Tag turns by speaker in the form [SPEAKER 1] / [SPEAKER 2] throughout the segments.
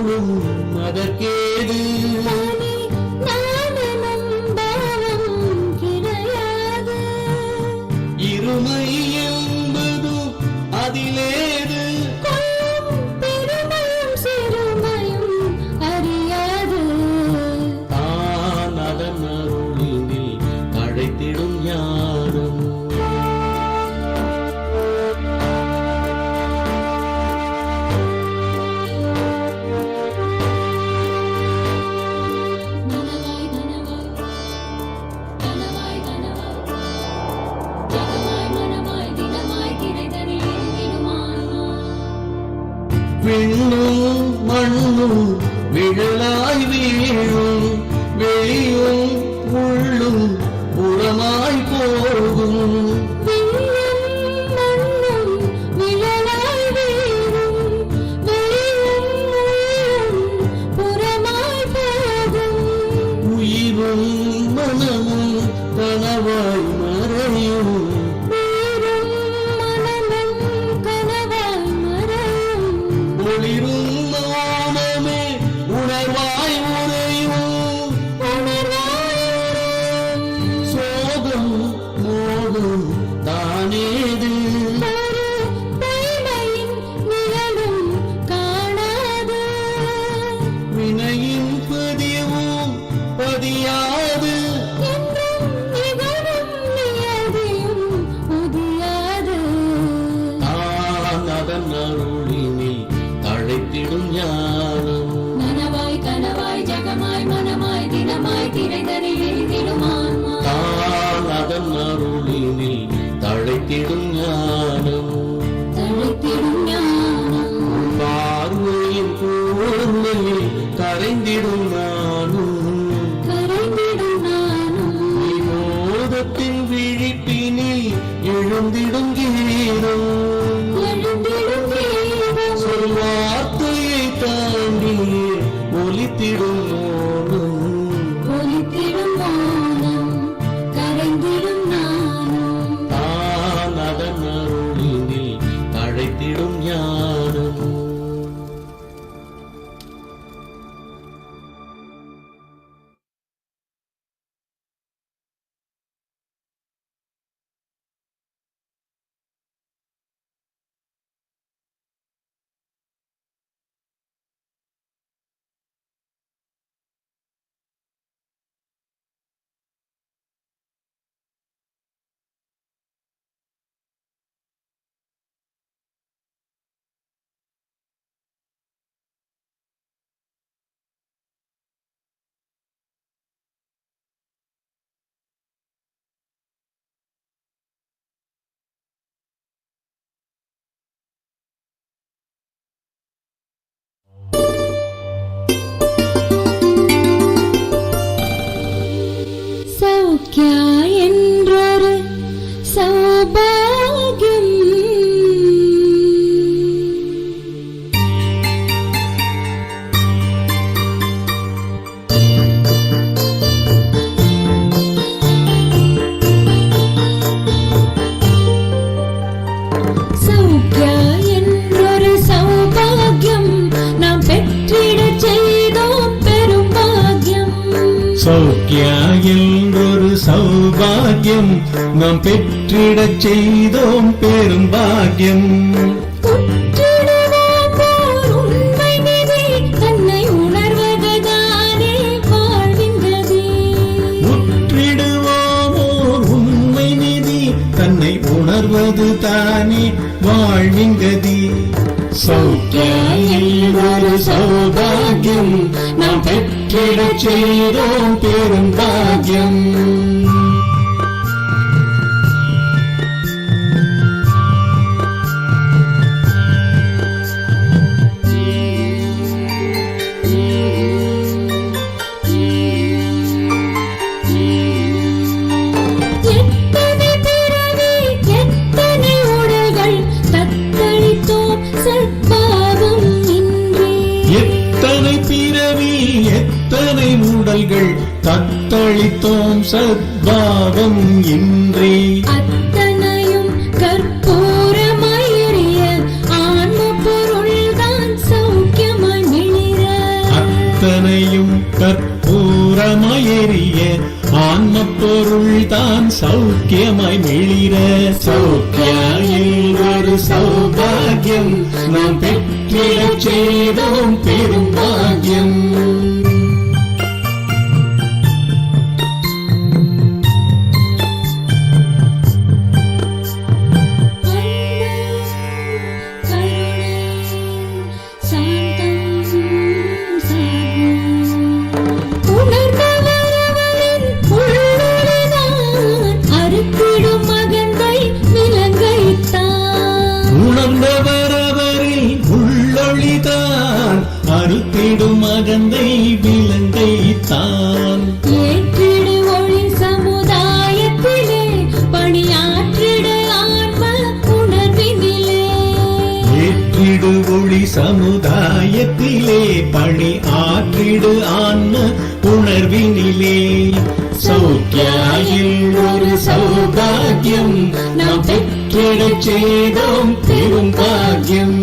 [SPEAKER 1] தோளும் அதற்கேது இருமை என்பது அதிலேது
[SPEAKER 2] பெருமையும் சிறுமையும் அறியாது
[SPEAKER 1] தான் அதன் அருளினில் அழைத்திடும் ஞானம் விண்ணும் மண்ணும் விழலாய் வீழும் வெளியும் உள்ளும் புறமாய் போகும் உயிரும் மனமும் கனவாய் மறையும் ஒளிரும் மௌனமே உணர்வாய் உறையும் சோகம் மோகம் தானேது வினையின் பதிவும் பதியாது அதன் அருளினில் தழைத்திடும் ஞானம்
[SPEAKER 2] நனவாய் கனவாய் ஜகமாய் மனமாய் தினமாய் திரைதனில் எழுதிடும் ஆன்மா
[SPEAKER 1] தான் அதன் அருளினில் தழைத்திடும் ஞானம் பார்வையின் கூர்மையில் கரைந்திடும் நானும் வினோதத்தின் விழிப்பினில் எழுந்திடும் கீரம் வார்த்தையை தாண்டி ஒலித்திடும் மோனம்
[SPEAKER 2] கரைந்திடும் நானும்
[SPEAKER 1] தான் அதன் அருளினில் தழைத்திடும் ஞானம்
[SPEAKER 2] சௌக்கியா என்றொரு சௌபாகியம் சௌக்கியா என்றொரு சௌபாகியம் நாம் பெற்றிடச் செய்தோம் பெரும் பாக்கியம்
[SPEAKER 1] சௌக்கியா என்றொரு சௌபாகியம் நாம் பெற்றிடச் செய்தோம் பெரும் பாக்கியம்
[SPEAKER 2] உண்மை நிதி தன்னை உணர்வதுதானே வாழ்வின் கதி
[SPEAKER 1] முற்றிடுவோமோர் உண்மை நிதி தன்னை உணர்வது தானே வாழ்வின் கதி சௌக்கியா என்றொரு சௌபாகியம் நாம் பெற்றிடச் செய்தோம் பெரும் பாக்கியம்
[SPEAKER 2] எத்தனை பிறவி எத்தனை உடல்கள் தத்தளித்தோம் சத்பாவம் இன்றி
[SPEAKER 1] எத்தனை பிறவி எத்தனை உடல்கள் தத்தளித்தோம் சத்பாவம் இன்றி
[SPEAKER 2] அத்தனையும் கற்பூரமாய் எரிய ஆன்ம பொருள்தான் சௌக்கியமாய் மிளிர
[SPEAKER 1] சுடமயறிய ஆன்ம பொருள் தான் சௌக்கியமாய் மிளிர. சௌக்கியா என்றொரு சௌபாகியம் நாம் பெற்றிடச் செய்தோம் பெரும் பாக்கியம். உணர்ந்தவரவரில் உள்ளொளிதான் அறுத்திடும் அகந்தை விலங்கை தான்.
[SPEAKER 2] ஏற்றிடு ஒளி சமுதாயத்திலே பணியாற்றிடு ஆன்ம உணர்வினிலே.
[SPEAKER 1] ஏற்றிடு ஒளி சமுதாயத்திலே பணி ஆற்றிடு ஆன்ம உணர்வினிலே. சௌக்கியாயில் ஒரு சௌபாகியம் நாம் பெற்றிடச் செய்தோம் பெரும் பாக்கியம்.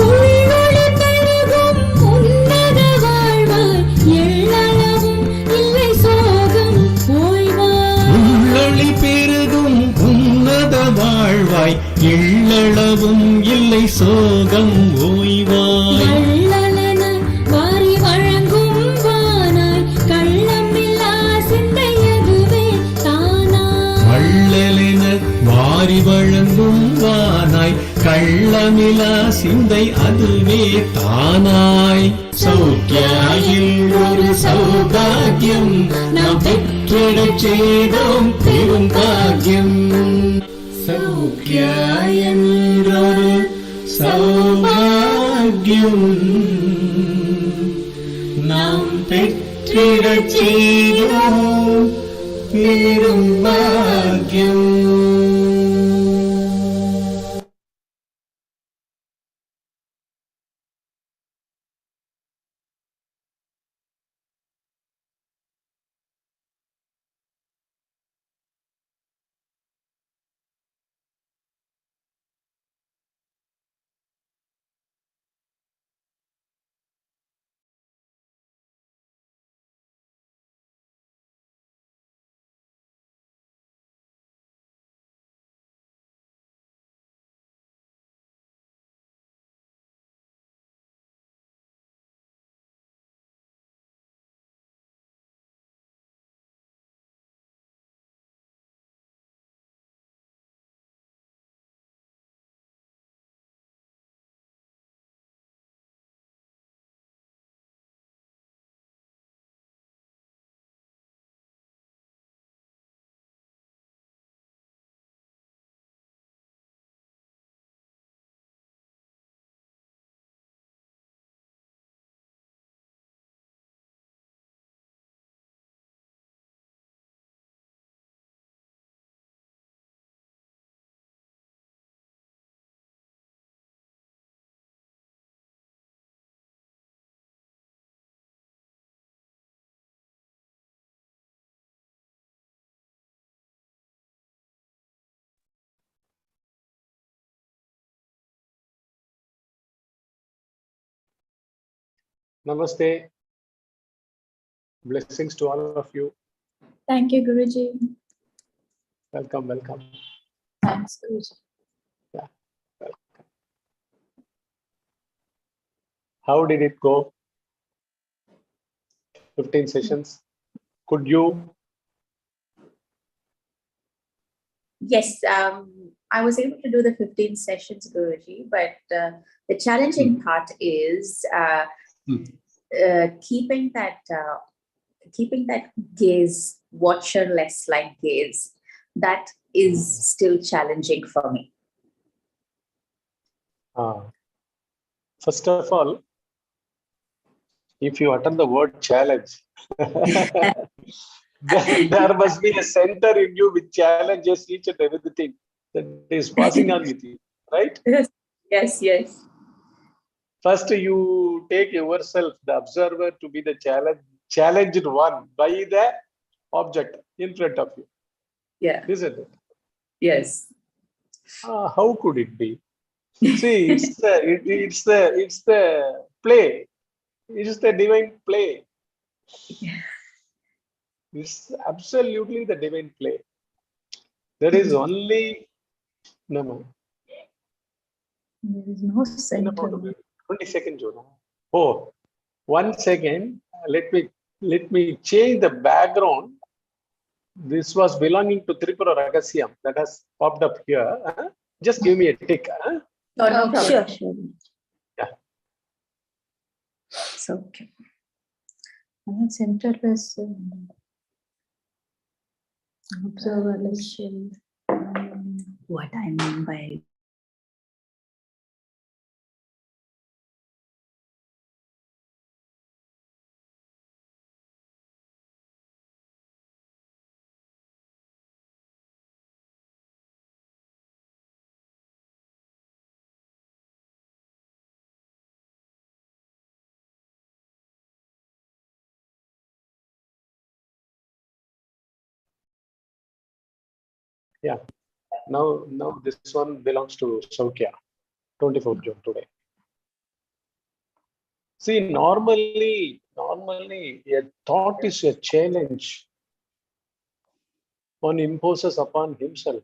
[SPEAKER 2] உள்ளொளி பெருகும் உன்னத வாழ்வாய் எள்ளளவும் இல்லை சோகம் ஓய்வாய்.
[SPEAKER 1] உள்ளொளி பெருகும் உன்னத வாழ்வாய் எள்ளளவும் இல்லை சோகம் ஓய்வாய்.
[SPEAKER 2] வள்ளலன வாரி வழங்கும் வானாய் கள்ளமில்லா சிந்தை அதுவே தானாய்.
[SPEAKER 1] வள்ளலென வாரி வழங்கும் வானாய் கள்ளமிலா சிந்தை அதுவே தானாய். சௌக்கியாயில் ஒரு சௌபாகியம் நாம் பெற்றிடச் செய்தோம் பெரும் பாக்கியம். சௌக்கியா என்றொரு சௌபாகியம் நாம் பெற்றிடச் செய்தோம் பெரும் பாக்கியம்.
[SPEAKER 3] Namaste. Blessings to all of you.
[SPEAKER 4] Thank you, Guruji.
[SPEAKER 3] Welcome, welcome.
[SPEAKER 4] Thanks, Guruji.
[SPEAKER 3] Yeah, welcome. How did it go? 15 sessions. Could you?
[SPEAKER 4] Yes, I was able to do the 15 sessions, Guruji, but the challenging part is keeping that gaze, watcher-less like gaze. That is still challenging for me.
[SPEAKER 3] First of all, if you utter the word challenge, there must be a center in you which challenges each and everything that is passing on with you, right?
[SPEAKER 4] Yes, yes.
[SPEAKER 3] First, you take yourself, the observer, to be the challenged one by the object in front of you.
[SPEAKER 4] Yeah.
[SPEAKER 3] Isn't it?
[SPEAKER 4] Yes.
[SPEAKER 3] How could it be? See, it's the play. It is the divine play. It's absolutely the divine play. There is only no.
[SPEAKER 4] There is no center.
[SPEAKER 3] 20 seconds, Jonah. Oh, 1 second. Let me change the background. This was belonging to Tirupporur Ragasyam that has popped up here. Just give me a tick.
[SPEAKER 4] No, no problem.
[SPEAKER 5] Sure.
[SPEAKER 3] Yeah.
[SPEAKER 4] So, okay. Centerless observerless. What I mean by
[SPEAKER 3] Yeah. Now this one belongs to Soukya, 24th June today. See, normally a thought is a challenge one imposes upon himself.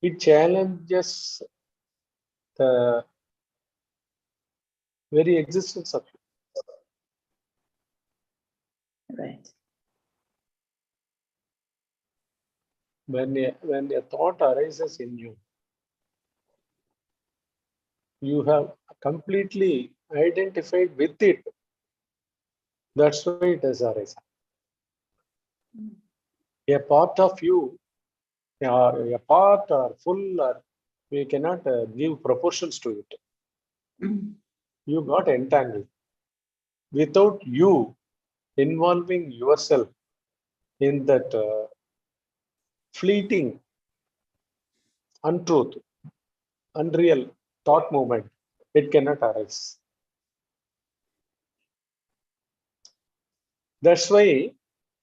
[SPEAKER 3] It challenges the very existence of you.
[SPEAKER 4] right.
[SPEAKER 3] When a thought arises in you, you have completely identified with it. That's why it has arisen. A part of you, or a part or full, or we cannot give proportions to it. You got entangled. Without you involving yourself in that fleeting, untruth, unreal thought movement, it cannot arise. That's why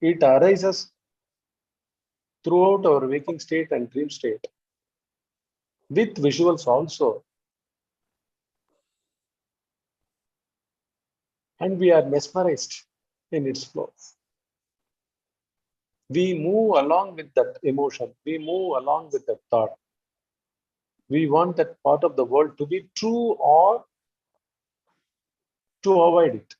[SPEAKER 3] it arises throughout our waking state and dream state, with visuals also. And we are mesmerized in its flow. We move along with that emotion. We move along with that thought. We want that part of the world to be true or to avoid it.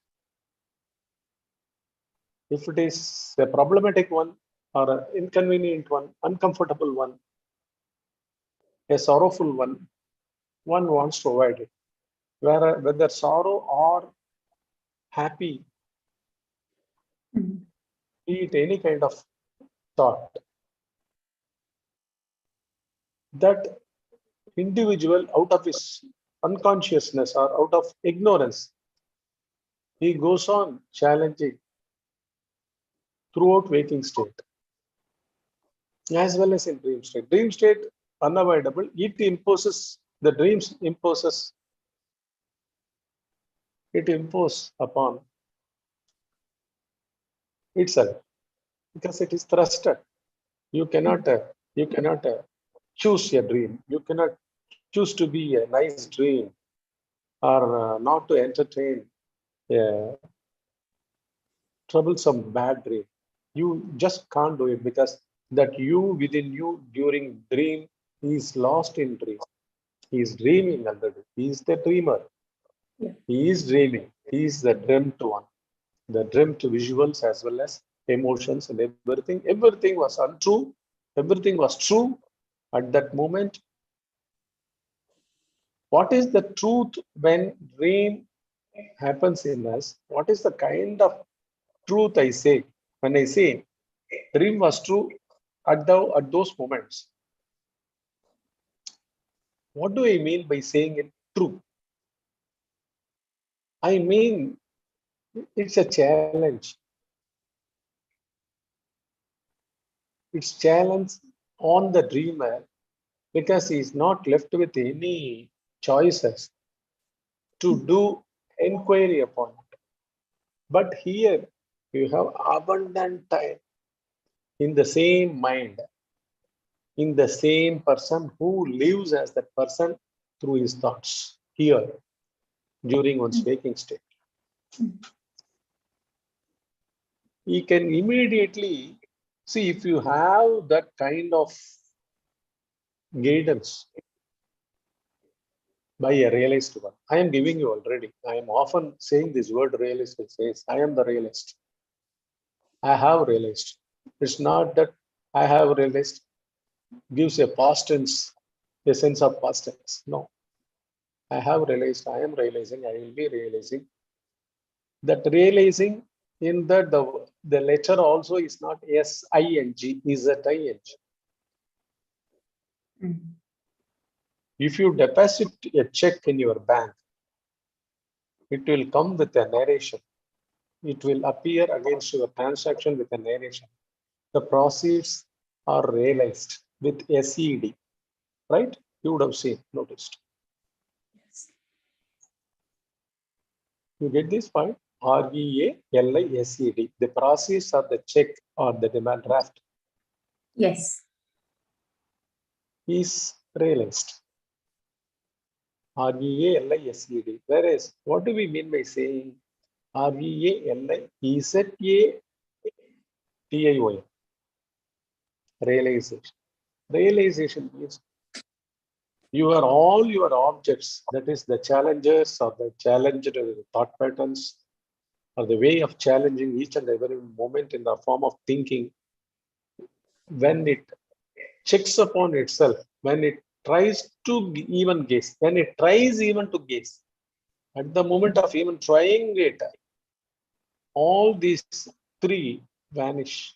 [SPEAKER 3] If it is a problematic one or an inconvenient one, uncomfortable one, a sorrowful one, one wants to avoid it. Whether sorrow or happy, be it any kind of thought, that individual out of his unconsciousness or out of ignorance, he goes on challenging throughout waking state as well as in dream state. Dream state, unavoidable. It imposes upon itself because it is thrusted. You cannot choose a dream. You cannot choose to be a nice dream or not to entertain a troublesome bad dream. You just can't do it because that you within you during dream is lost in dream. He is dreaming already. He is the dreamer.
[SPEAKER 4] Yeah.
[SPEAKER 3] He is dreaming. He is the dreamt one. The dreamt visuals as well as emotions and everything. Everything was untrue. Everything was true at that moment. What is the truth when dream happens in us? What is the kind of truth I say when I say dream was true at those moments? What do I mean by saying it true? I mean, it's a challenge. It's challenge on the dreamer because he is not left with any choices. to do inquiry upon it. But here you have abundant time in the same mind, in the same person who lives as that person through his thoughts here during one's waking state. He can immediately see if you have that kind of guidance by a realized one. I am giving you already. I am often saying this word realist. It says, I am the realist. I have realized. It's not that I have realized gives a past tense, a sense of past tense. No. I have realized, I am realizing, I will be realizing. That realizing in that the letter also is not S-I-N-G, is Z-I-N-G. If you deposit a check in your bank, it will come with a narration. It will appear against your transaction with a narration. The proceeds are realized with SED, right? You would have seen, noticed. You get this point? REALISED. The proceeds of the check or the demand draft
[SPEAKER 4] Yes.
[SPEAKER 3] is realized. REALISED. Whereas, what do we mean by saying REALISEDTION? Realization. Realization means you are all your objects, that is the challenges or the challenged thought patterns or the way of challenging each and every moment in the form of thinking. When it checks upon itself, when it tries to even guess, when it tries even to guess, at the moment of even trying it, all these three vanish.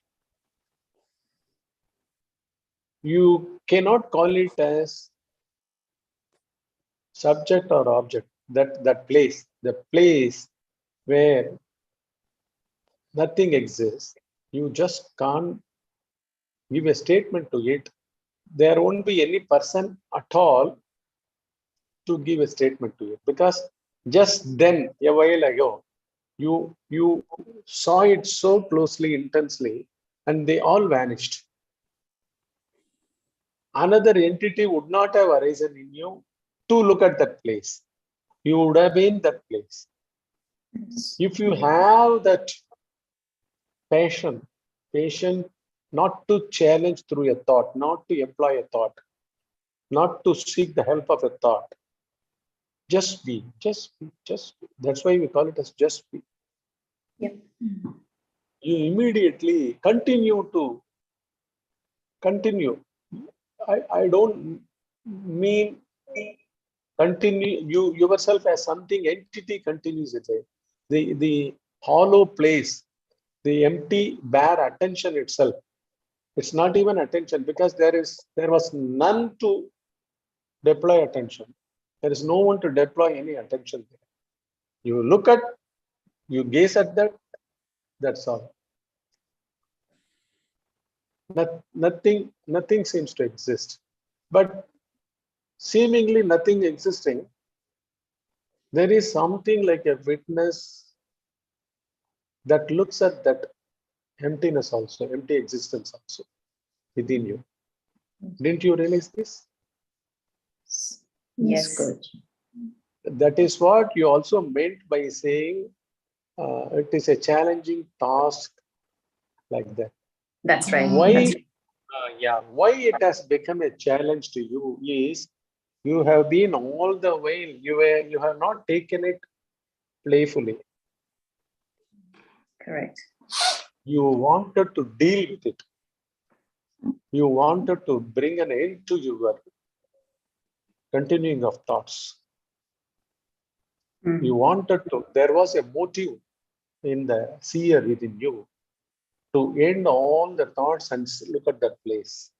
[SPEAKER 3] You cannot call it as subject or object, that place, the place where nothing exists. You just can't give a statement to it. There won't be any person at all to give a statement to it, because just then, a while ago, you saw it so closely, intensely, and they all vanished. Another entity would not have arisen in you to look at that place. You would have been that place. If you have that passion not to challenge through a thought, not to employ a thought, not to seek the help of a thought, just be, just be, just be. That's why we call it as just be.
[SPEAKER 4] Yep.
[SPEAKER 3] You immediately continue. I don't mean continue you yourself as something entity continues it. The hollow place, the empty bare attention itself, it's not even attention, because there was none to deploy attention. There is no one to deploy any attention there. You look at, you gaze at that, that's all. Nothing seems to exist. But seemingly nothing existing, there is something like a witness that looks at that emptiness also, empty existence also within you. Didn't you realize this?
[SPEAKER 4] Yes.
[SPEAKER 5] Good.
[SPEAKER 3] That is what you also meant by saying it is a challenging task, like that.
[SPEAKER 4] That's right.
[SPEAKER 3] Why?
[SPEAKER 4] That's
[SPEAKER 3] Why it has become a challenge to you is you have been all the while, you have not taken it playfully.
[SPEAKER 4] correct.
[SPEAKER 3] You wanted to deal with it. You wanted to bring an end to your continuing of thoughts. You wanted to, there was a motive in the seer within you to end all the thoughts and look at that place.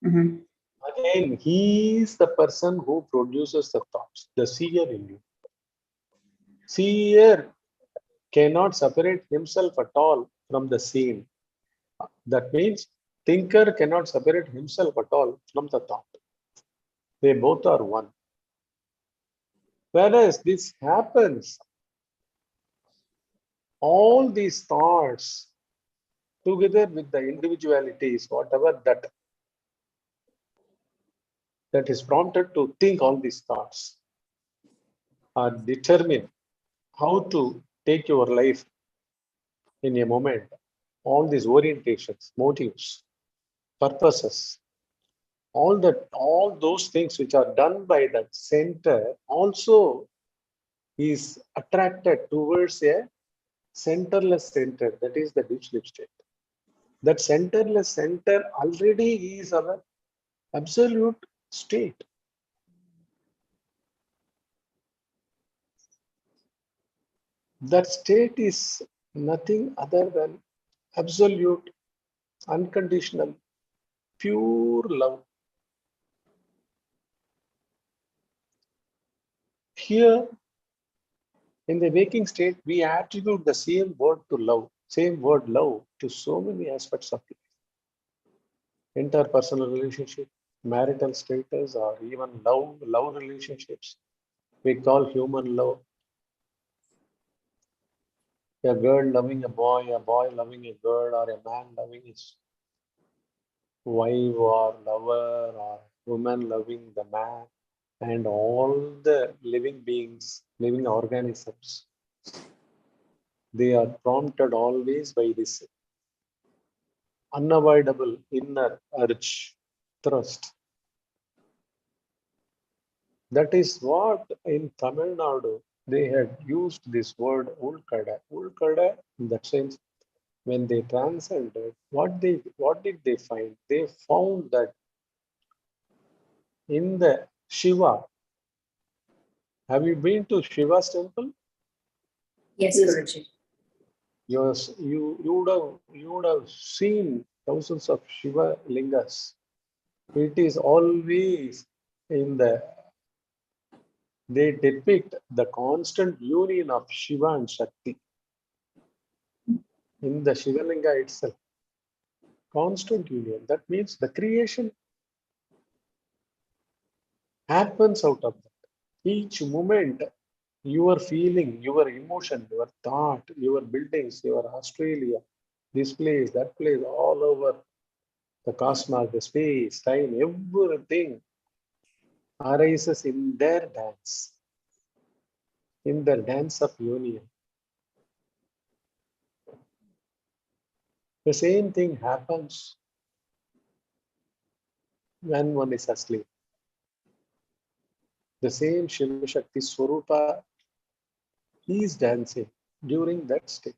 [SPEAKER 3] Again, he is the person who produces the thoughts, the seer in you. Seer cannot separate himself at all from the seen. That means thinker cannot separate himself at all from the thought. They both are one. Whereas this happens, all these thoughts together with the individualities, whatever that is prompted to think all these thoughts are determine how to take your life in a moment. All these orientations, motives, purposes, all those things which are done by that center also is attracted towards a centerless center, that is the deep sleep state. That centerless center already is our absolute state. That state is nothing other than absolute, unconditional, pure love. Here, in the waking state, we attribute the same word to love, same word love to so many aspects of life. Interpersonal relationship, marital status, or even love relationships. We call human love. A girl loving a boy loving a girl, or a man loving his wife or lover, or woman loving the man, and all the living beings, living organisms, they are prompted always by this unavoidable inner urge, thrust. That is what in Tamilnadu they had used this word ulkada. Ulkada, in that sense, when they transcended, what did they find? They found that in the Shiva. Have you been to Shiva's temple?
[SPEAKER 4] Yes, Guruji.
[SPEAKER 3] You would have seen thousands of Shiva lingas. It is always in they depict the constant union of Shiva and Shakti in the Shiva linga itself. Constant union. That means the creation happens out of that. Each moment, your feeling, your emotion, your thought, your buildings, your Australia, this place, that place, all over the cosmos, the space, time, everything arises in their dance, in the dance of union. The same thing happens when one is asleep. The same Shiva Shakti Swarupa is dancing during that state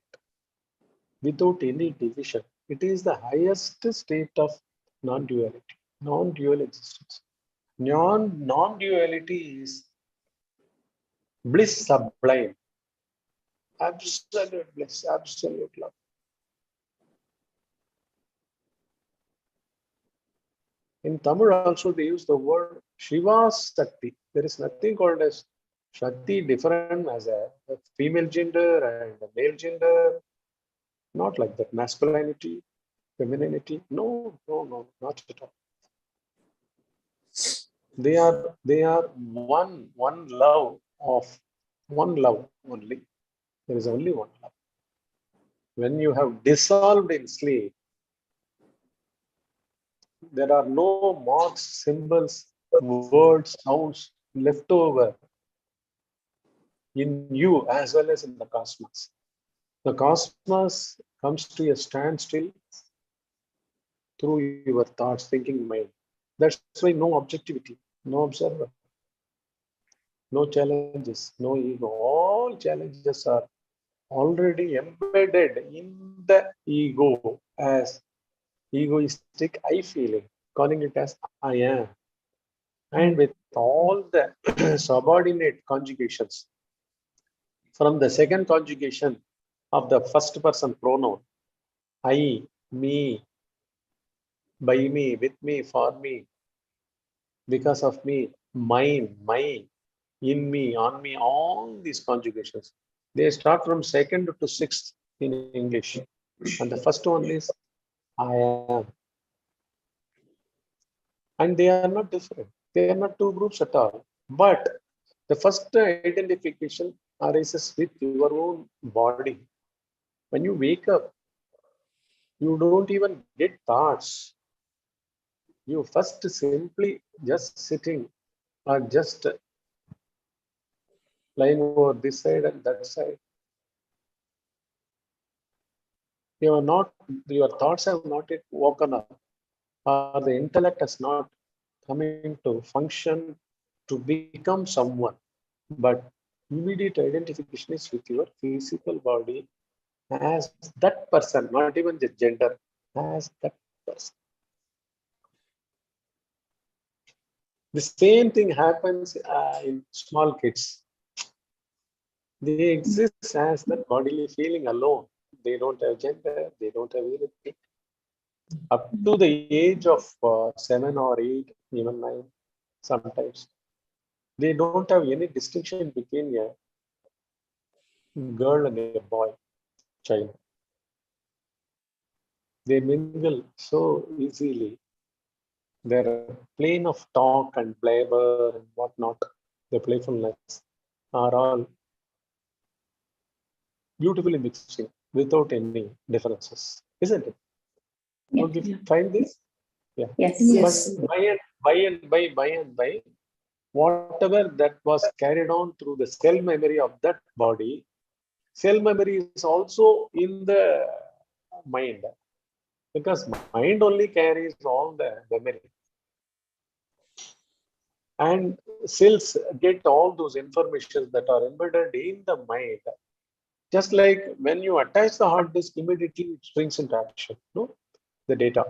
[SPEAKER 3] without any division. It is the highest state of non-duality, non-dual existence. Non-duality is bliss sublime, absolute bliss, absolute love. In Tamil also they use the word Shiva's Shakti. There is nothing called as Shakti different as a female gender and a male gender. Not like that. Masculinity, femininity. No, not at all. They are one love only. There is only one love. When you have dissolved in sleep, there are no marks, symbols, words, sounds left over in you as well as in the cosmos. The cosmos comes to a standstill through your thoughts, thinking mind. That's why no objectivity, no observer, no challenges, no ego. All challenges are already embedded in the ego as egoistic I feeling, calling it as I am. And with all the subordinate conjugations from the second conjugation of the first person pronoun, I, me, by me, with me, for me, because of me, mine, my, in me, on me, all these conjugations. They start from second to sixth in English. And the first one is I am. And they are not different. They are not two groups at all. But The first identification arises with your own body. When you wake up, you don't even get thoughts. You first simply just sitting or just lying over this side and that side. Your thoughts have not yet woken up, or the intellect has not come into function to become someone. But immediate identification is with your physical body as that person, not even the gender, as that person. The same thing happens in small kids. They exist as that bodily feeling alone. They don't have gender, they don't have anything. Up to the age of 7 or 8, even 9, sometimes, they don't have any distinction between a girl and a boy, child. They mingle so easily. Their plane of talk and blabber and whatnot, the playfulness, are all beautifully mixing without any differences, isn't it?
[SPEAKER 4] Yeah.
[SPEAKER 3] Would you find this? Yeah.
[SPEAKER 4] Yes.
[SPEAKER 3] But by, whatever that was carried on through the cell memory of that body, cell memory is also in the mind, because mind only carries all the memory. And cells get all those information that are embedded in the mind. Just like when you attach the hard disk, immediately it springs into action. No, the data,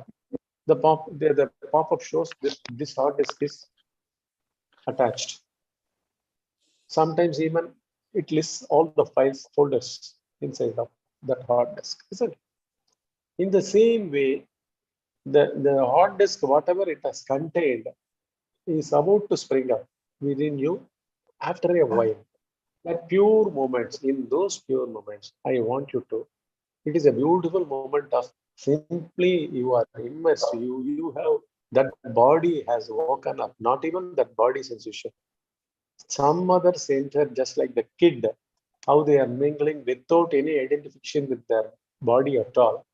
[SPEAKER 3] the pop-up shows this hard disk is attached. Sometimes even it lists all the files, folders inside of that hard disk, isn't it? In the same way, the hard disk, whatever it has contained, is about to spring up within you after a while. That pure moments, in those pure moments, I want you to, it is a beautiful moment of simply you are immersed, you have, that body has woken up, not even that body sensation. Some other center, just like the kid, how they are mingling without any identification with their body at all.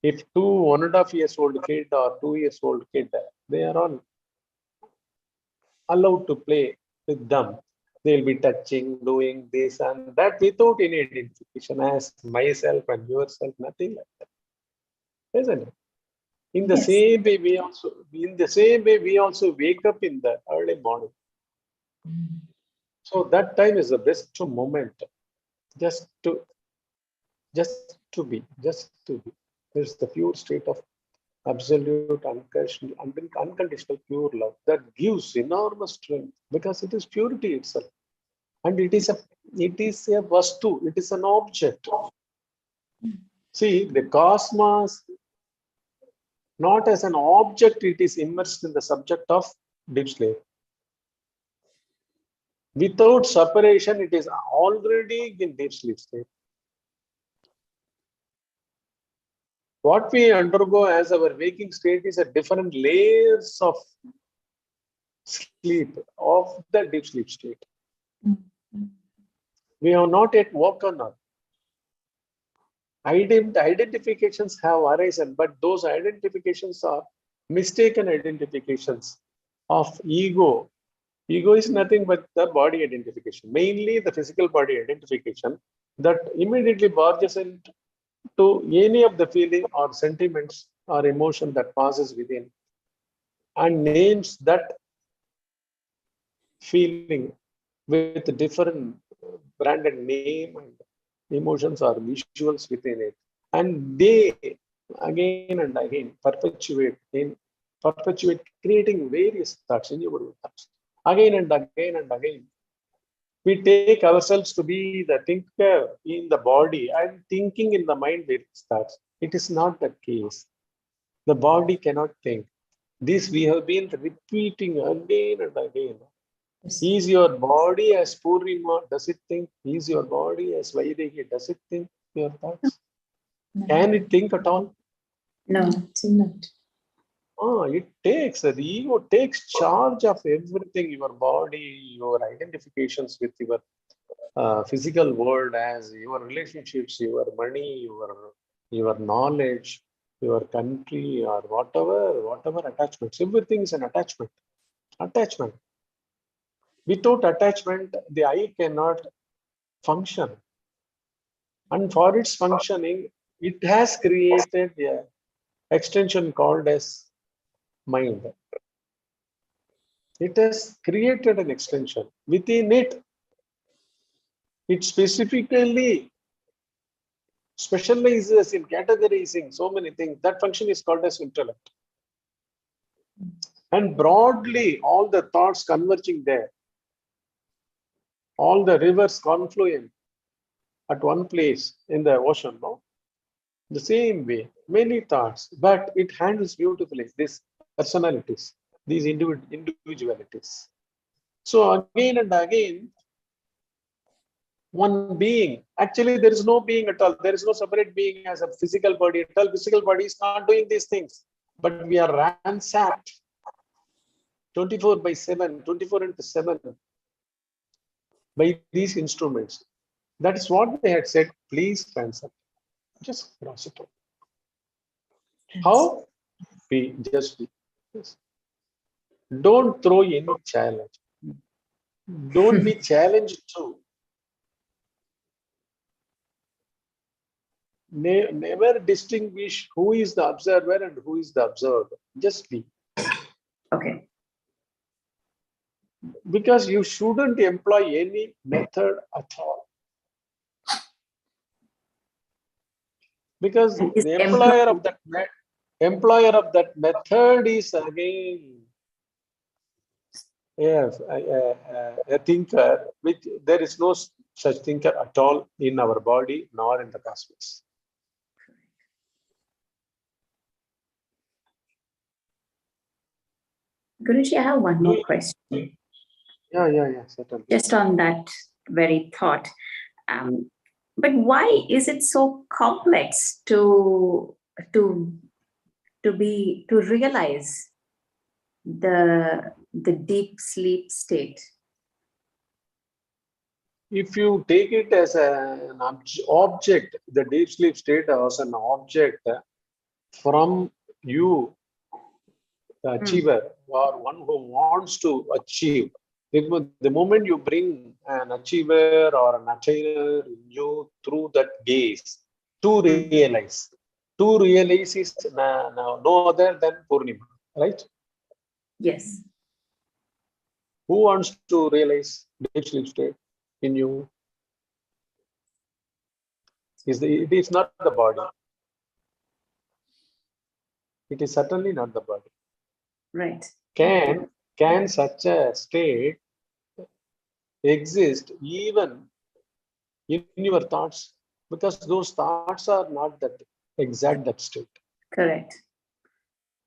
[SPEAKER 3] If 1.5 years old kid or 2 years old kid, they are all allowed to play with them. They'll be touching, doing this and that without any identification as myself and yourself, nothing like that. Isn't it? In the same way, we also wake up in the early morning. So that time is the best moment just to be. There's the pure state of absolute unconditional pure love that gives enormous strength, because it is purity itself. And it is a vastu, it is an object. See, the cosmos, not as an object, it is immersed in the subject of deep sleep. Without separation, it is already in deep sleep state. What we undergo as our waking state is a different layers of sleep, of the deep sleep state. We have not yet woken up. Identifications have arisen, but those identifications are mistaken identifications of ego. Ego is nothing but the body identification, mainly the physical body identification that immediately barges into any of the feeling or sentiments or emotion that passes within and names that feeling with different branded name and emotions or visuals within it. And they again and again perpetuate, creating various thoughts, innumerable thoughts. Again and again and again. We take ourselves to be the thinker in the body and thinking in the mind various thoughts. It is not the case. The body cannot think. This we have been repeating again and again. Is your body as Purnima? Does it think? Is your body as Vaideki? Does it think your thoughts?
[SPEAKER 4] No.
[SPEAKER 3] Can it think at all?
[SPEAKER 4] No, it's not.
[SPEAKER 3] The ego takes charge of everything, your body, your identifications with your physical world, as your relationships, your money, your knowledge, your country, or whatever attachments. Everything is an attachment. Attachment. Without attachment, the I cannot function. And for its functioning, it has created an extension called as mind. It has created an extension. Within it, it specifically specializes in categorizing so many things. That function is called as intellect. And broadly, all the thoughts converging there, all the rivers confluent at one place in the ocean, no? The same way, many thoughts, but it handles beautifully these personalities, these individualities. So again and again, one being, actually there is no being at all. There is no separate being as a physical body at all. Physical body is not doing these things, but we are ransacked 24/7, 24/7 by these instruments. That is what they had said, please transact. Just cross it out. How? Just be. Yes. Don't throw any challenge. Don't be challenged too. Never distinguish who is the observer and who is the observed. Just be.
[SPEAKER 4] Okay.
[SPEAKER 3] Because you shouldn't employ any method at all. Because the employer of that method is again, yes, a thinker, which there is no such thinker at all in our body nor in the cosmos.
[SPEAKER 4] Guruji, I have one more question.
[SPEAKER 3] Yeah, certainly.
[SPEAKER 4] Just on that very thought. But why is it so complex to realize the deep sleep state?
[SPEAKER 3] If you take it as an object, the deep sleep state as an object from you, the achiever, or one who wants to achieve, the moment you bring an achiever or an attainer in you through that gaze to realize is no other than Purnima, right?
[SPEAKER 4] Yes.
[SPEAKER 3] Who wants to realize deep sleep state in you? It is not the body. It is certainly not the body.
[SPEAKER 4] Right.
[SPEAKER 3] Can such a state exist even in your thoughts? Because those thoughts are not that state.
[SPEAKER 4] Correct.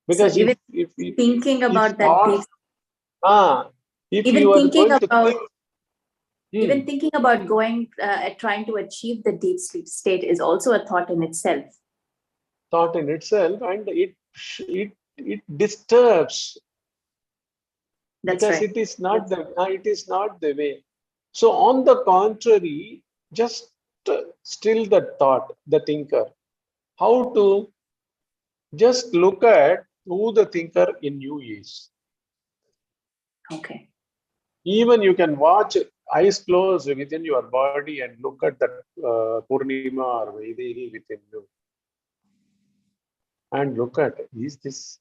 [SPEAKER 3] Because
[SPEAKER 4] so
[SPEAKER 3] if
[SPEAKER 4] thinking about that
[SPEAKER 3] thoughts, if
[SPEAKER 4] even
[SPEAKER 3] you are
[SPEAKER 4] thinking
[SPEAKER 3] going
[SPEAKER 4] about
[SPEAKER 3] to think,
[SPEAKER 4] even thinking about trying to achieve the deep sleep state is also a thought in itself.
[SPEAKER 3] And it disturbs.
[SPEAKER 4] That's
[SPEAKER 3] because
[SPEAKER 4] right.
[SPEAKER 3] it is not the way. So on the contrary, just still the thought, the thinker. How to just look at who the thinker in you is.
[SPEAKER 4] Okay.
[SPEAKER 3] Even you can watch eyes closed within your body and look at that Purnima or Vaidehi within you. And look at, is this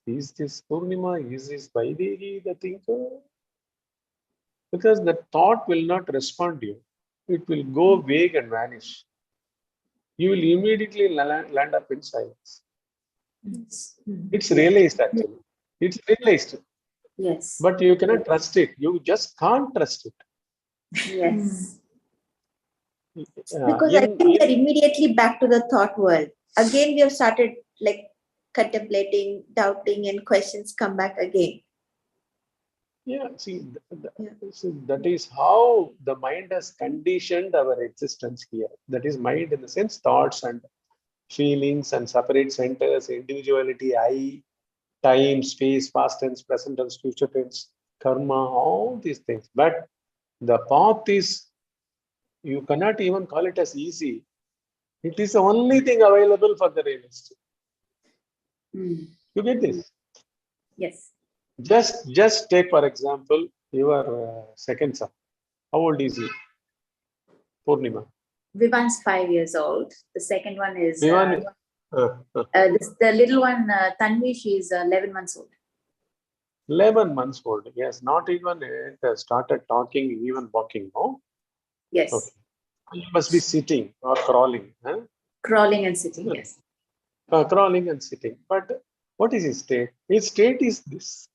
[SPEAKER 3] Purnima, is this Vaidehi the thinker? Because the thought will not respond to you. It will go vague and vanish. You will immediately land up in silence. It's realized actually. It's realized.
[SPEAKER 4] Yes.
[SPEAKER 3] But you cannot trust it. You just can't trust it.
[SPEAKER 4] Yes. Because I think we're immediately back to the thought world. Again, we have started like contemplating, doubting, and questions come back again.
[SPEAKER 3] Yeah, see, that is how the mind has conditioned our existence here. That is mind in the sense thoughts and feelings and separate centers, individuality, I. time, space, past tense, present tense, future tense, karma, all these things. But the path is, you cannot even call it as easy. It is the only thing available for the realist. You get this?
[SPEAKER 4] Yes.
[SPEAKER 3] Just take, for example, your second son. How old is he? Purnima.
[SPEAKER 4] Vivan's 5 years old. The second one is
[SPEAKER 3] Vivan,
[SPEAKER 4] the little one, Tanvi, she's 11 months old.
[SPEAKER 3] 11 months old. Yes, not even it started talking, even walking. No?
[SPEAKER 4] Yes.
[SPEAKER 3] Okay. You must be sitting or crawling. Huh?
[SPEAKER 4] Crawling and sitting, yes.
[SPEAKER 3] Crawling and sitting. But what is his state? His state is this.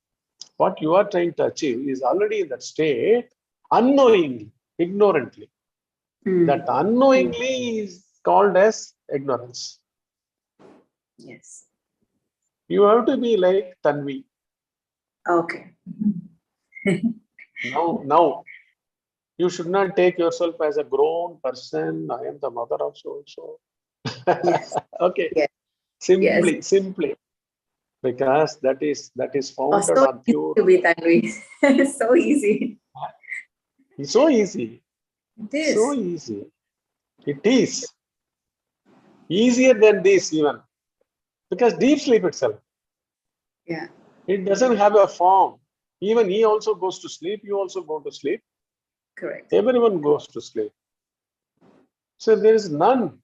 [SPEAKER 3] What you are trying to achieve is already in that state, unknowingly, ignorantly. That unknowingly is called as ignorance.
[SPEAKER 4] Yes.
[SPEAKER 3] You have to be like Tanvi.
[SPEAKER 4] Okay.
[SPEAKER 3] Now, you should not take yourself as a grown person. I am the mother of so.
[SPEAKER 4] Yes.
[SPEAKER 3] Okay.
[SPEAKER 4] Yes.
[SPEAKER 3] Simply. Because that is founded
[SPEAKER 4] so
[SPEAKER 3] on pure.
[SPEAKER 4] to be Tanvi. So easy.
[SPEAKER 3] It's so easy.
[SPEAKER 4] It is.
[SPEAKER 3] So easy. It is. Easier than this even. Because deep sleep itself.
[SPEAKER 4] Yeah.
[SPEAKER 3] It doesn't have a form. Even he also goes to sleep. You also go to sleep.
[SPEAKER 4] Correct.
[SPEAKER 3] Everyone goes to sleep. So there is none.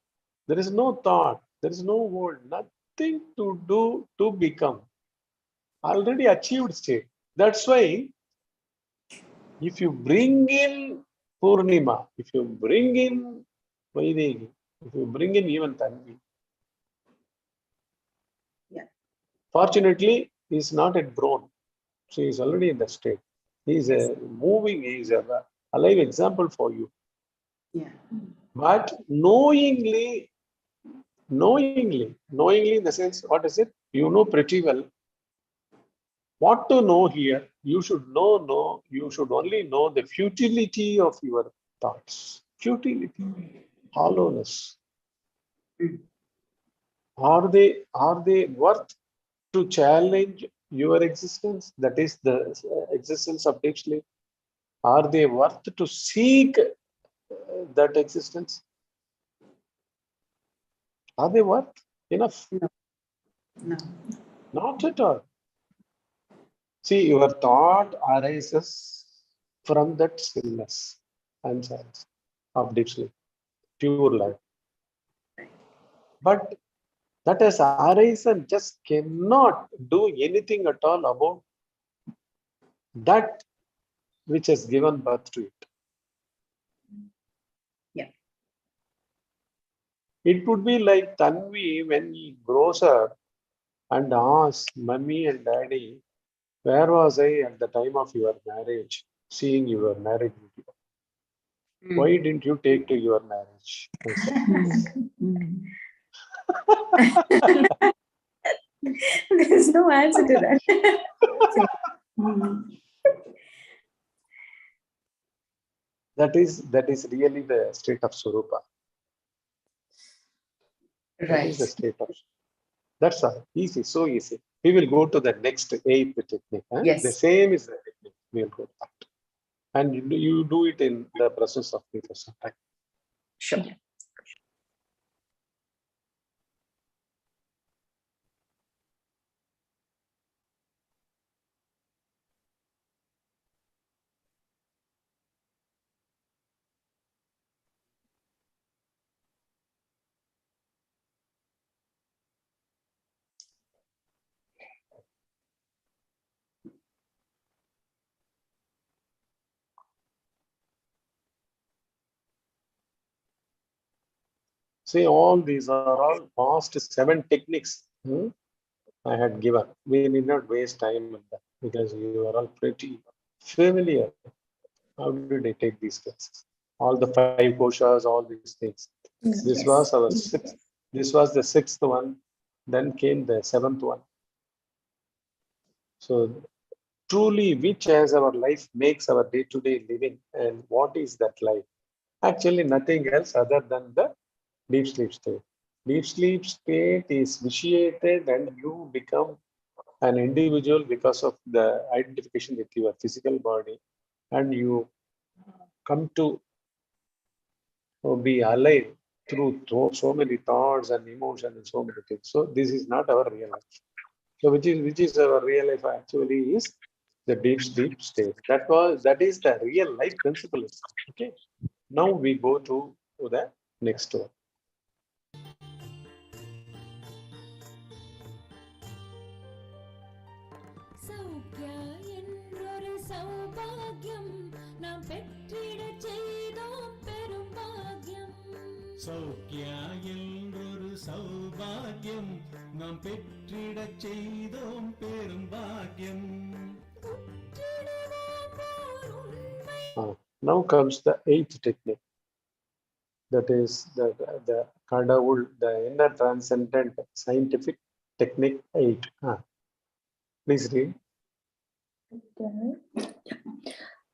[SPEAKER 3] There is no thought. There is no word. Nothing to do to become. Already achieved state. That's why if you bring in Purnima, if you bring in Vaidegi, if you bring in even Tanvi,
[SPEAKER 4] yeah.
[SPEAKER 3] Fortunately, he is not yet grown. So he is already in that state. He is a moving, he is a alive example for you.
[SPEAKER 4] Yeah.
[SPEAKER 3] But knowingly in the sense, what is it? You know pretty well. What to know here? You should you should only know the futility of your thoughts. Futility, hollowness. Are they worth to challenge your existence? That is the existence of deep sleep. Are they worth to seek that existence? Are they worth enough?
[SPEAKER 4] No.
[SPEAKER 3] Not at all. See, your thought arises from that stillness and silence of deep sleep, pure life. But that has arisen, just cannot do anything at all about that which has given birth to it.
[SPEAKER 4] Yeah.
[SPEAKER 3] It would be like Tanvi when he grows up and asks Mummy and Daddy, where was I at the time of your marriage, seeing your marriage video? Why didn't you take to your marriage?
[SPEAKER 4] There's no answer to that.
[SPEAKER 3] That is really the state of Swarupa. That is the state of. That's all. Easy, so easy. We will go to the next 8th technique. Huh?
[SPEAKER 4] Yes.
[SPEAKER 3] The same is the technique. We will go to that. And you do it in the presence of the person. Right?
[SPEAKER 4] Sure.
[SPEAKER 3] See, all these are all past 7 techniques I had given. We need not waste time with that because you are all pretty familiar. How did I take these classes? All the 5 koshas, all these things. This was our 6th. This was the 6th one. Then came the 7th one. So truly, which as our life makes our day-to-day living, and what is that life? Actually, nothing else other than the deep sleep state. Deep sleep state is vitiated and you become an individual because of the identification with your physical body, and you come to be alive through so many thoughts and emotions and so many things. So this is not our real life. So which is our real life actually is the deep sleep state. That is the real life principle itself. Okay. Now we go to the next one.
[SPEAKER 2] Saukhya என்றொரு சௌபாகியம் நாம் பெற்றிடச் செய்தோம் பெரும் பாக்கியம்.
[SPEAKER 1] சௌக்கியா என்றொரு சௌபாகியம் நாம் பெற்றிடச் செய்தோம் பெரும் பாக்கியம்.
[SPEAKER 2] உற்றிடுவோம் ஓர் உண்மை.
[SPEAKER 3] Now comes the eighth technique. That is the Kadavul, the inner transcendent scientific technique 8. Please read.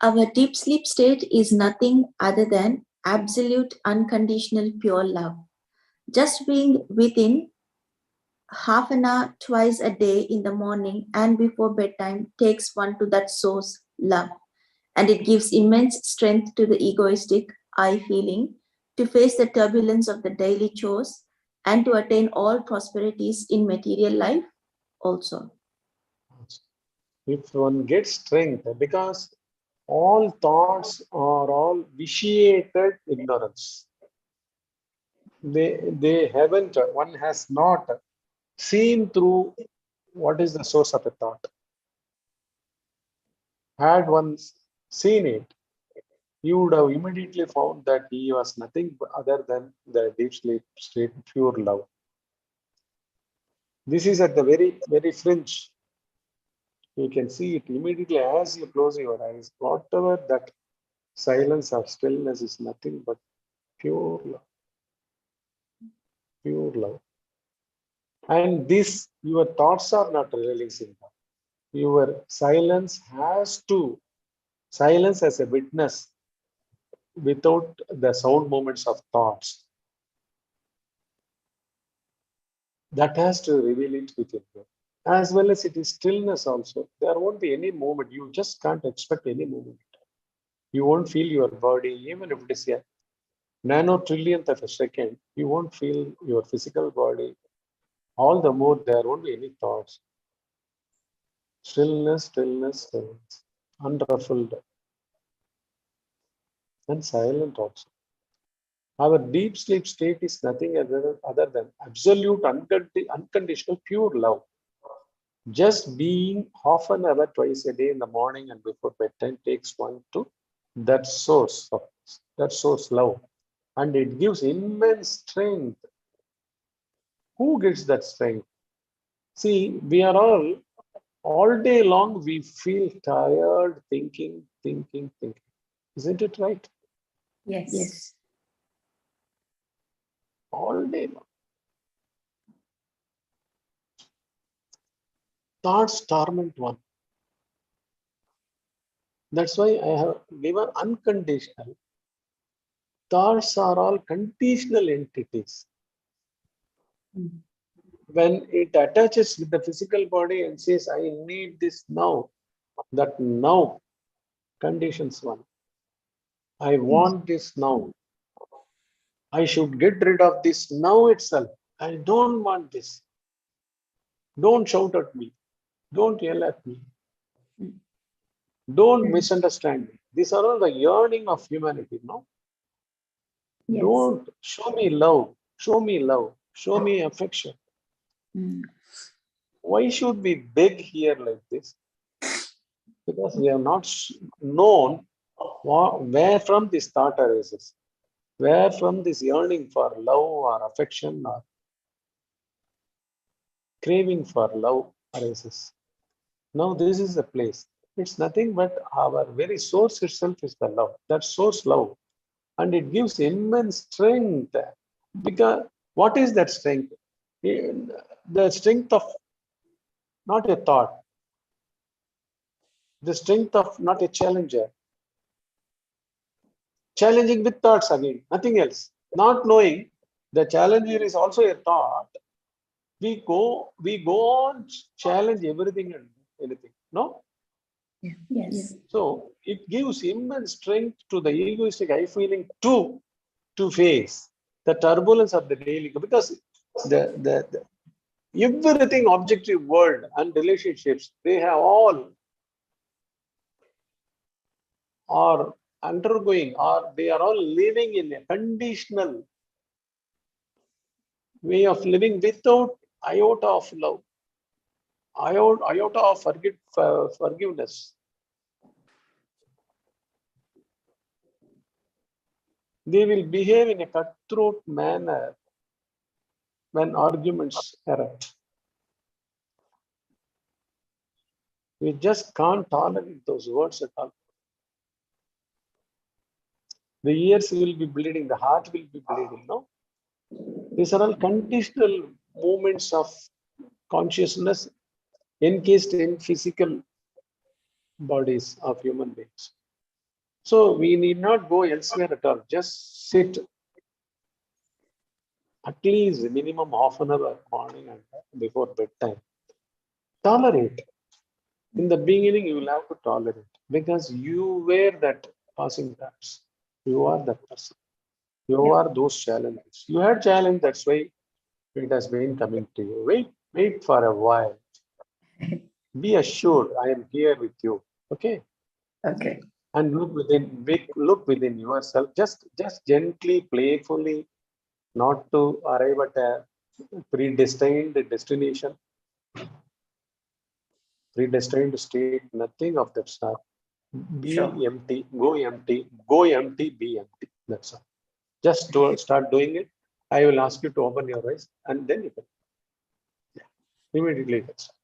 [SPEAKER 4] Our deep sleep state is nothing other than absolute unconditional pure love. Just being within half an hour twice a day in the morning and before bedtime takes one to that source, love. And it gives immense strength to the egoistic I feeling to face the turbulence of the daily chores and to attain all prosperities in material life also.
[SPEAKER 3] If one gets strength, because all thoughts are all vitiated ignorance. They haven't, one has not seen through what is the source of a thought. Had one seen it, you would have immediately found that he was nothing other than the deep sleep state, pure love. This is at the very, very fringe. You can see it immediately as you close your eyes. Whatever that silence or stillness is nothing but pure love. Pure love. And this, your thoughts are not releasing that. Your silence has to silence as a witness without the sound moments of thoughts. That has to reveal it within you. As well as it is stillness also. There won't be any movement. You just can't expect any movement. You won't feel your body, even if it is a nano-trillionth of a second, you won't feel your physical body. All the more there won't be any thoughts. Stillness, stillness, stillness. Unruffled. And silent also. Our deep sleep state is nothing other than absolute unconditional pure love. Just being half an hour twice a day in the morning and before bedtime takes one to that source love, and it gives immense strength. Who gets that strength? See, we are all day long we feel tired thinking. Isn't it right?
[SPEAKER 4] Yes.
[SPEAKER 3] All day long. Thoughts torment one. That's why I have given unconditional. Thoughts are all conditional entities. When it attaches with the physical body and says, I need this now, that now conditions one. I want this now. I should get rid of this now itself. I don't want this. Don't shout at me. Don't yell at me. Don't misunderstand me. These are all the yearning of humanity, no?
[SPEAKER 4] Yes.
[SPEAKER 3] Don't show me love. Show me love. Show me affection. Why should we beg here like this? Because we have not known where from this thought arises, where from this yearning for love or affection or craving for love arises. Now this is the place. It's nothing but our very source itself is the love. That source love. And it gives immense strength. Because what is that strength? The strength of not a thought. The strength of not a challenger. Challenging with thoughts again, nothing else. Not knowing the challenger is also a thought. we go on challenge everything and anything. No?
[SPEAKER 4] Yes.
[SPEAKER 3] So it gives immense strength to the egoistic I feeling to face the turbulence of the daily, because the everything objective world and relationships, they have all are undergoing, or they are all living in a conditional way of living without iota of love, iota of forgiveness. They will behave in a cutthroat manner when arguments erupt. We just can't tolerate those words at all. The ears will be bleeding, the heart will be bleeding. No, these are all conditional moments of consciousness encased in physical bodies of human beings. So we need not go elsewhere at all. Just sit at least minimum half an hour morning and before bedtime. Tolerate. In the beginning, you will have to tolerate because you were that passing times. You are that person. You are those challenges. You had challenge, that's why it has been coming to you. Wait for a while. Be assured, I am here with you. Okay.
[SPEAKER 5] Okay.
[SPEAKER 3] And look within yourself. Just gently, playfully, not to arrive at a predestined destination, predestined state. Nothing of that sort. Be
[SPEAKER 5] Sure.
[SPEAKER 3] empty. Go empty. Go empty. Be empty. That's all. Just start doing it. I will ask you to open your eyes, and then you can immediately. That's all.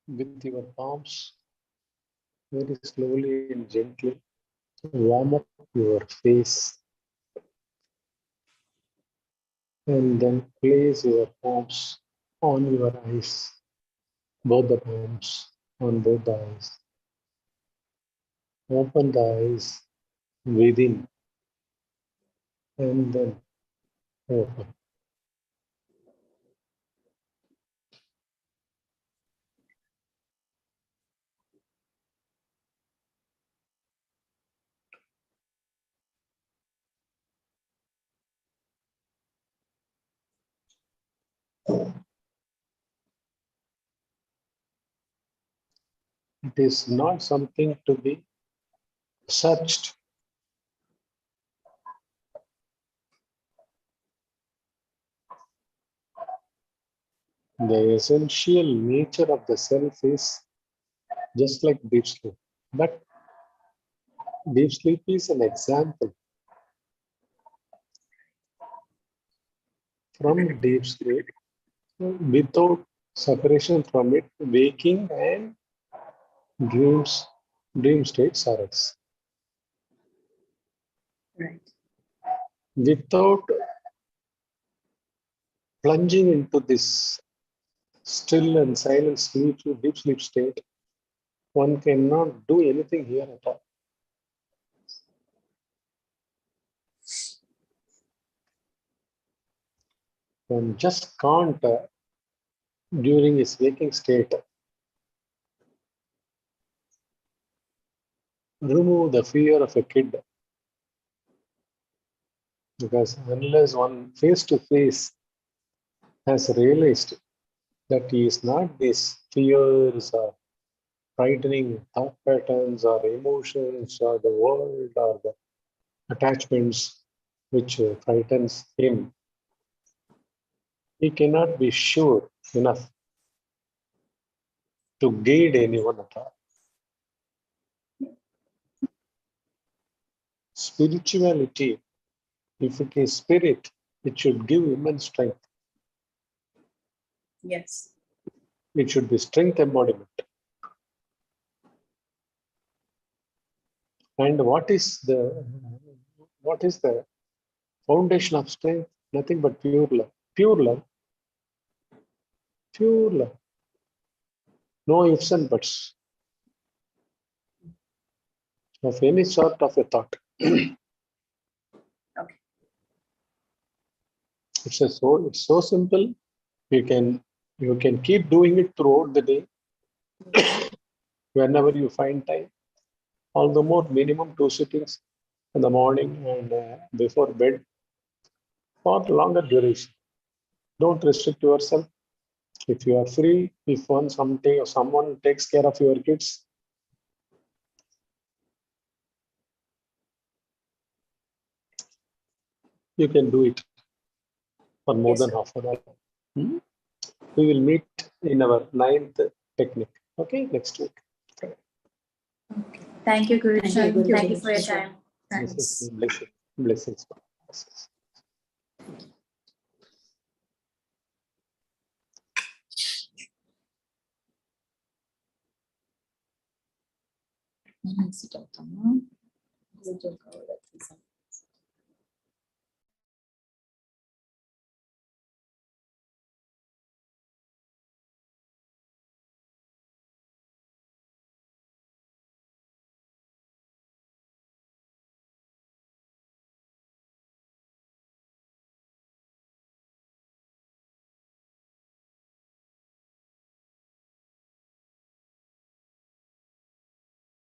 [SPEAKER 3] With your palms very slowly and gently warm up your face and then place your palms on your eyes, both the palms on both the eyes. Open the eyes within and then open. It is not something to be searched. The essential nature of the self is just like deep sleep. But deep sleep is an example. From deep sleep, without separation from it, waking and dream states arise.
[SPEAKER 4] Right.
[SPEAKER 3] Without plunging into this still and silent sleep, deep sleep state, one cannot do anything here at all. and just can't, during his waking state, remove the fear of a kid. Because unless one face to face has realized that he is not these fears or frightening thought patterns or emotions or the world or the attachments which frightens him, he cannot be sure enough to guide anyone at all. Spirituality, if it is spirit, it should give immense strength.
[SPEAKER 5] Yes.
[SPEAKER 3] It should be strength embodiment. And what is the foundation of strength? Nothing but pure love. Pure love. Pure love. No ifs and buts of any sort of a thought.
[SPEAKER 5] Okay.
[SPEAKER 3] It's so simple. You can keep doing it throughout the day. Whenever you find time, all the more minimum 2 sittings in the morning and before bed for longer duration. Don't restrict yourself. If you are free, if someone takes care of your kids, you can do it for more
[SPEAKER 5] Yes,
[SPEAKER 3] than half an hour. We will meet in our 9th technique. Okay, next week.
[SPEAKER 5] Thank you, Guruji.
[SPEAKER 4] Thank you, Guruji.
[SPEAKER 5] Thank you for your time.
[SPEAKER 3] Blessings. Blessings.
[SPEAKER 4] Sit down.